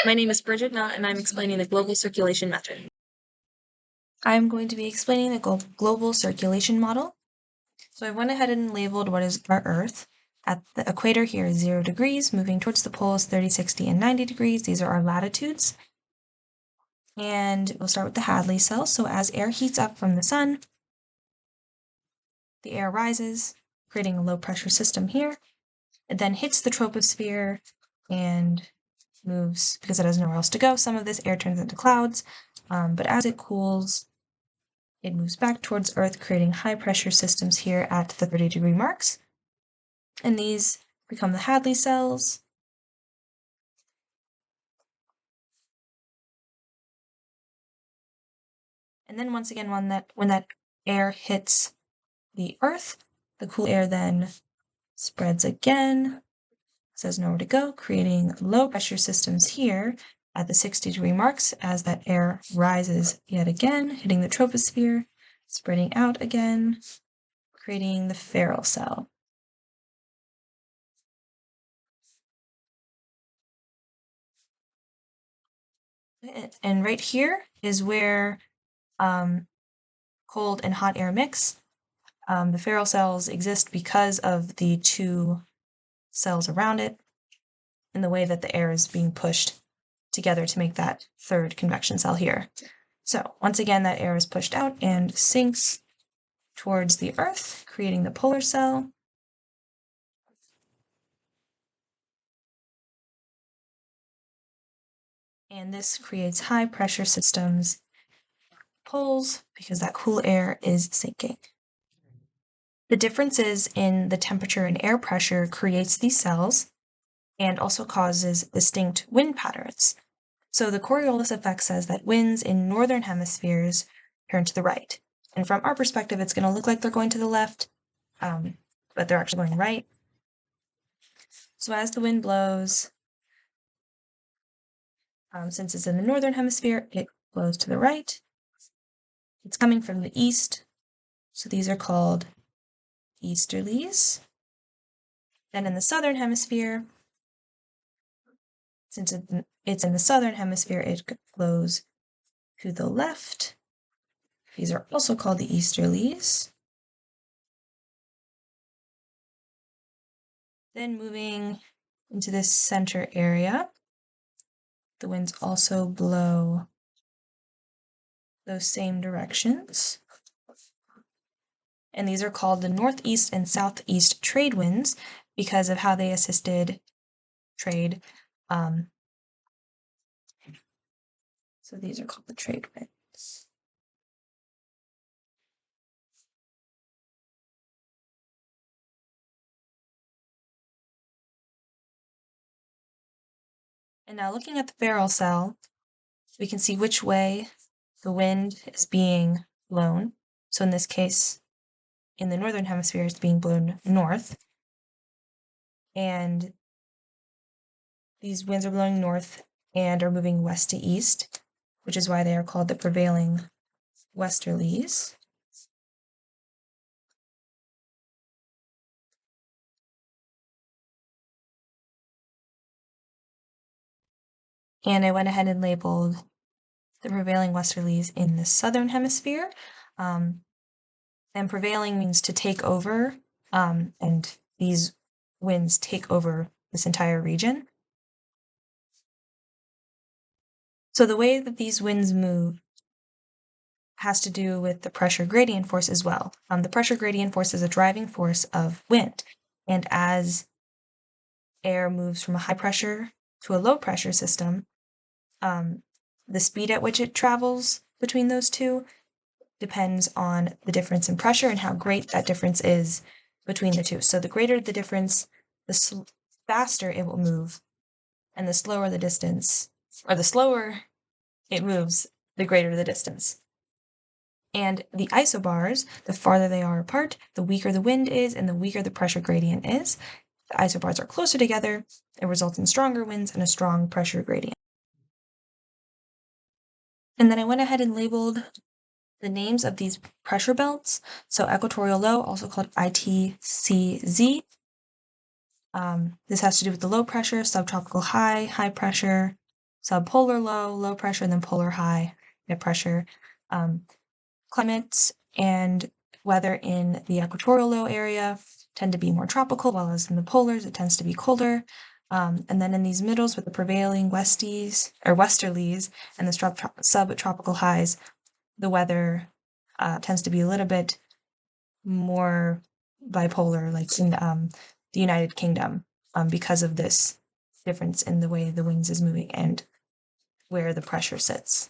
My name is Bridget Knott, and I'm explaining the global circulation method. I'm going to be explaining the global circulation model. So I went ahead and labeled what is our Earth. At the equator here is 0 degrees, moving towards the poles 30, 60, and 90 degrees. These are our latitudes. And we'll start with the Hadley cell. So as air heats up from the sun, the air rises, creating a low pressure system here. It then hits the troposphere and moves, because it has nowhere else to go. Some of this air turns into clouds, but as it cools, it moves back towards Earth, creating high pressure systems here at the 30-degree marks. And these become the Hadley cells. And then once again, when that air hits the Earth, the cool air then spreads again, says nowhere to go, creating low pressure systems here at the 60-degree marks as that air rises yet again, hitting the troposphere, spreading out again, creating the Ferrel cell. And right here is where cold and hot air mix. The Ferrel cells exist because of the two cells around it and the way that the air is being pushed together to make that third convection cell here. So once again, that air is pushed out and sinks towards the Earth, creating the polar cell. And this creates high pressure systems, poles, because that cool air is sinking. The differences in the temperature and air pressure creates these cells and also causes distinct wind patterns. So the Coriolis effect says that winds in northern hemispheres turn to the right. And from our perspective, it's going to look like they're going to the left, but they're actually going right. So as the wind blows, since it's in the northern hemisphere, it blows to the right. It's coming from the east, so these are called easterlies. Then in the southern hemisphere, since it's in the southern hemisphere, it blows to the left. These are also called the easterlies. Then moving into this center area, the winds also blow those same directions. And these are called the northeast and southeast trade winds because of how they assisted trade. So these are called the trade winds. And now looking at the Ferrel cell, we can see which way the wind is being blown. So in this case, in the northern hemisphere, it's being blown north. And these winds are blowing north and are moving west to east, which is why they are called the prevailing westerlies. And I went ahead and labeled the prevailing westerlies in the southern hemisphere. And prevailing means to take over, and these winds take over this entire region. So the way that these winds move has to do with the pressure gradient force as well. The pressure gradient force is a driving force of wind, and as air moves from a high pressure to a low pressure system, the speed at which it travels between those two depends on the difference in pressure and how great that difference is between the two. So the greater the difference, the faster it will move, and the slower the distance, or the slower it moves, the greater the distance. And the isobars, the farther they are apart, the weaker the wind is and the weaker the pressure gradient is. The isobars are closer together, it results in stronger winds and a strong pressure gradient. And then I went ahead and labeled the names of these pressure belts. So equatorial low, also called ITCZ. This has to do with the low pressure, subtropical high, high pressure, subpolar low, low pressure, and then polar high, high pressure. Climates and weather in the equatorial low area tend to be more tropical, while as in the polars it tends to be colder. And then in these middles with the prevailing westies or westerlies and the subtropical highs, the weather tends to be a little bit more bipolar, like in the United Kingdom, because of this difference in the way the winds is moving and where the pressure sits.